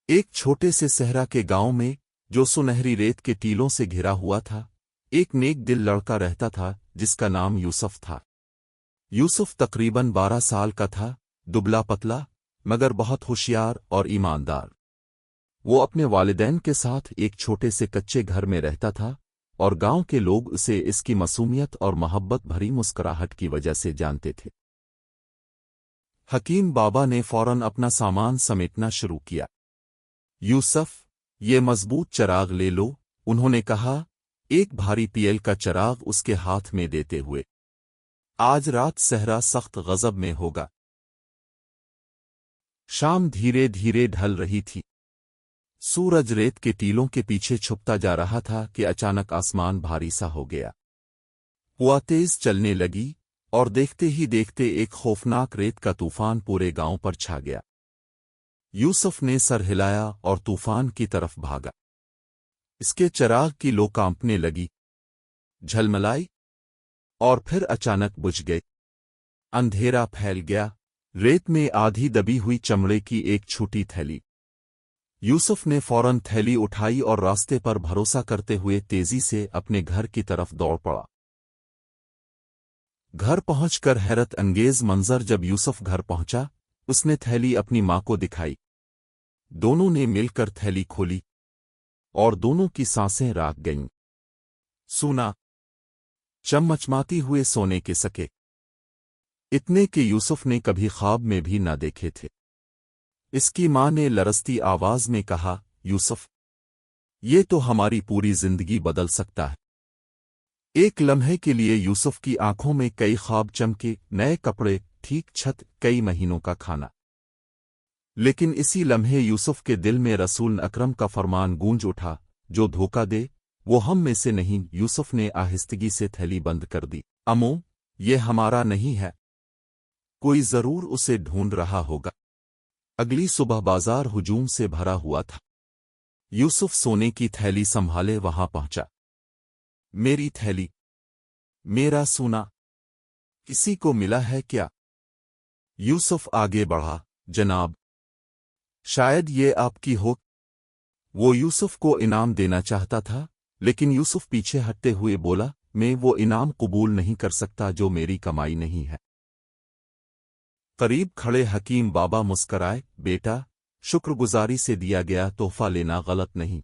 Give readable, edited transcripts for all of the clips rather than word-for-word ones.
एक छोटे से सहरा के गांव में, जो सुनहरी रेत के टीलों से घिरा हुआ था, एक नेक दिल लड़का रहता था जिसका नाम यूसुफ था। यूसुफ तकरीबन 12 साल का था, दुबला पतला, मगर बहुत होशियार और ईमानदार। वो अपने वालिदैन के साथ एक छोटे से कच्चे घर में रहता था और गांव के लोग उसे इसकी मासूमियत और मोहब्बत भरी मुस्कुराहट की वजह से जानते थे। हकीम बाबा ने फौरन अपना सामान समेटना शुरू किया। यूसुफ, ये मजबूत चराग ले लो, उन्होंने कहा, एक भारी पीएल का चराग उसके हाथ में देते हुए। आज रात सहरा सख्त गजब में होगा। शाम धीरे धीरे ढल रही थी। सूरज रेत के टीलों के पीछे छुपता जा रहा था कि अचानक आसमान भारी सा हो गया। हवा तेज चलने लगी और देखते ही देखते एक खौफनाक रेत का तूफान पूरे गांव पर छा गया। यूसुफ ने सर हिलाया और तूफान की तरफ भागा। इसके चराग की लो कांपने लगी, झलमलाई और फिर अचानक बुझ गए। अंधेरा फैल गया। रेत में आधी दबी हुई चमड़े की एक छोटी थैली। यूसुफ ने फौरन थैली उठाई और रास्ते पर भरोसा करते हुए तेजी से अपने घर की तरफ दौड़ पड़ा। घर पहुंचकर हैरत अंगेज मंजर जब यूसुफ घर पहुंचा, उसने थैली अपनी मां को दिखाई। दोनों ने मिलकर थैली खोली और दोनों की सांसें राग गईं। सोना, चमचमाती हुए सोने के सके, इतने कि यूसुफ ने कभी ख्वाब में भी न देखे थे। इसकी मां ने लरसती आवाज में कहा, यूसुफ, ये तो हमारी पूरी जिंदगी बदल सकता है। एक लम्हे के लिए यूसुफ की आंखों में कई ख्वाब चमके, नए कपड़े, ठीक छत, कई महीनों का खाना। लेकिन इसी लम्हे यूसुफ के दिल में रसूल अकरम का फरमान गूंज उठा, जो धोखा दे वो हम में से नहीं। यूसुफ ने आहिस्तगी से थैली बंद कर दी। अम्मो, ये हमारा नहीं है, कोई जरूर उसे ढूंढ रहा होगा। अगली सुबह बाजार हुजूम से भरा हुआ था। यूसुफ सोने की थैली संभाले वहां पहुंचा। मेरी थैली, मेरा सोना, किसी को मिला है क्या? यूसुफ आगे बढ़ा, जनाब, शायद ये आपकी हो। वो यूसुफ को इनाम देना चाहता था, लेकिन यूसुफ पीछे हटते हुए बोला, मैं वो इनाम कबूल नहीं कर सकता जो मेरी कमाई नहीं है। करीब खड़े हकीम बाबा मुस्कराए, बेटा, शुक्रगुजारी से दिया गया तोहफा लेना गलत नहीं।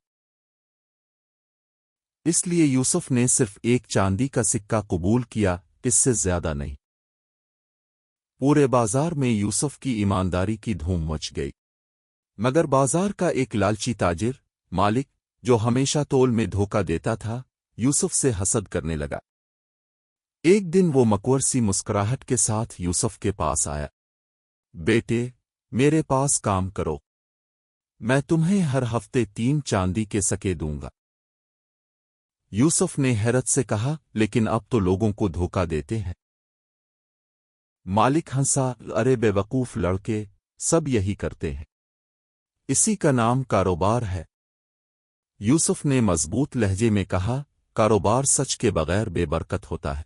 इसलिए यूसुफ ने सिर्फ एक चांदी का सिक्का कबूल किया, इससे ज्यादा नहीं। पूरे बाजार में यूसुफ की ईमानदारी की धूम मच गई। मगर बाजार का एक लालची ताजिर, मालिक, जो हमेशा तोल में धोखा देता था, यूसुफ से हसद करने लगा। एक दिन वो मकवर सी मुस्कुराहट के साथ यूसुफ के पास आया। बेटे, मेरे पास काम करो, मैं तुम्हें हर हफ्ते 3 चांदी के सके दूंगा। यूसुफ ने हैरत से कहा, लेकिन अब तो लोगों को धोखा देते हैं। मालिक हंसा, अरे बेवकूफ लड़के, सब यही करते हैं, इसी का नाम कारोबार है। यूसुफ ने मजबूत लहजे में कहा, कारोबार सच के बगैर बेबरकत होता है।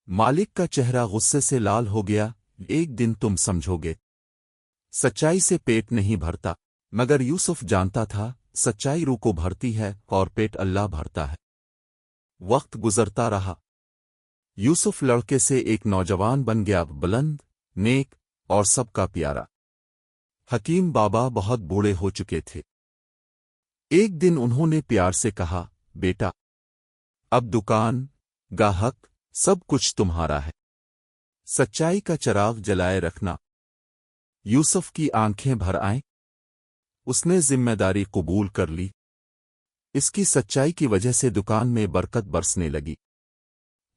मालिक का चेहरा गुस्से से लाल हो गया। एक दिन तुम समझोगे, सच्चाई से पेट नहीं भरता। मगर यूसुफ जानता था, सच्चाई रूह को भरती है और पेट अल्लाह भरता है। वक्त गुजरता रहा। यूसुफ लड़के से एक नौजवान बन गया, बुलंद, नेक और सबका प्यारा। हकीम बाबा बहुत बूढ़े हो चुके थे। एक दिन उन्होंने प्यार से कहा, बेटा, अब दुकान, गाहक, सब कुछ तुम्हारा है, सच्चाई का चिराग जलाए रखना। यूसुफ की आंखें भर आईं। उसने जिम्मेदारी कबूल कर ली। इसकी सच्चाई की वजह से दुकान में बरकत बरसने लगी।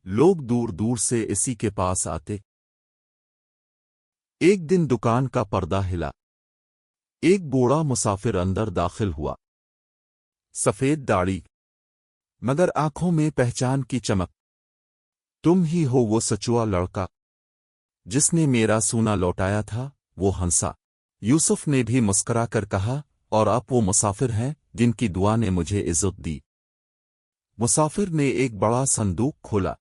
लोग दूर दूर से इसी के पास आते। एक दिन दुकान का पर्दा हिला। एक बूढ़ा मुसाफिर अंदर दाखिल हुआ। सफेद दाढ़ी, मगर आंखों में पहचान की चमक। तुम ही हो वो सचुआ लड़का जिसने मेरा सोना लौटाया था? वो हंसा। यूसुफ ने भी मुस्करा कर कहा, और आप वो मुसाफिर हैं जिनकी दुआ ने मुझे इज्जत दी। मुसाफिर ने एक बड़ा संदूक खोला।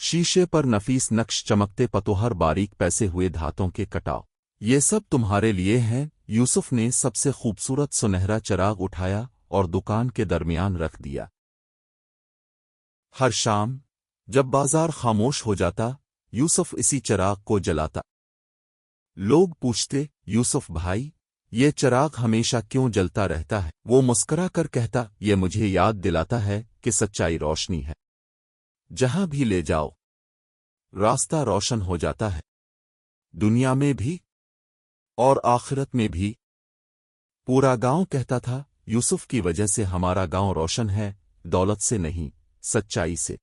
शीशे पर नफीस नक्श चमकते पतोहर, बारीक पैसे हुए धातों के कटाव। یہ سب تمہارے لیے ہیں۔ یوسف نے سب سے خوبصورت سنہرا چراغ اٹھایا اور دکان کے درمیان رکھ دیا۔ ہر شام جب بازار خاموش ہو جاتا، یوسف اسی چراغ کو جلاتا۔ لوگ پوچھتے، یوسف بھائی، یہ چراغ ہمیشہ کیوں جلتا رہتا ہے؟ وہ مسکرا کر کہتا، یہ مجھے یاد دلاتا ہے کہ سچائی روشنی ہے، جہاں بھی لے جاؤ راستہ روشن ہو جاتا ہے، دنیا میں بھی اور آخرت میں بھی۔ پورا گاؤں کہتا تھا، یوسف کی وجہ سے ہمارا گاؤں روشن ہے، دولت سے نہیں، سچائی سے۔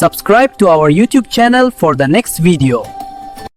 Subscribe to our YouTube channel for the next video.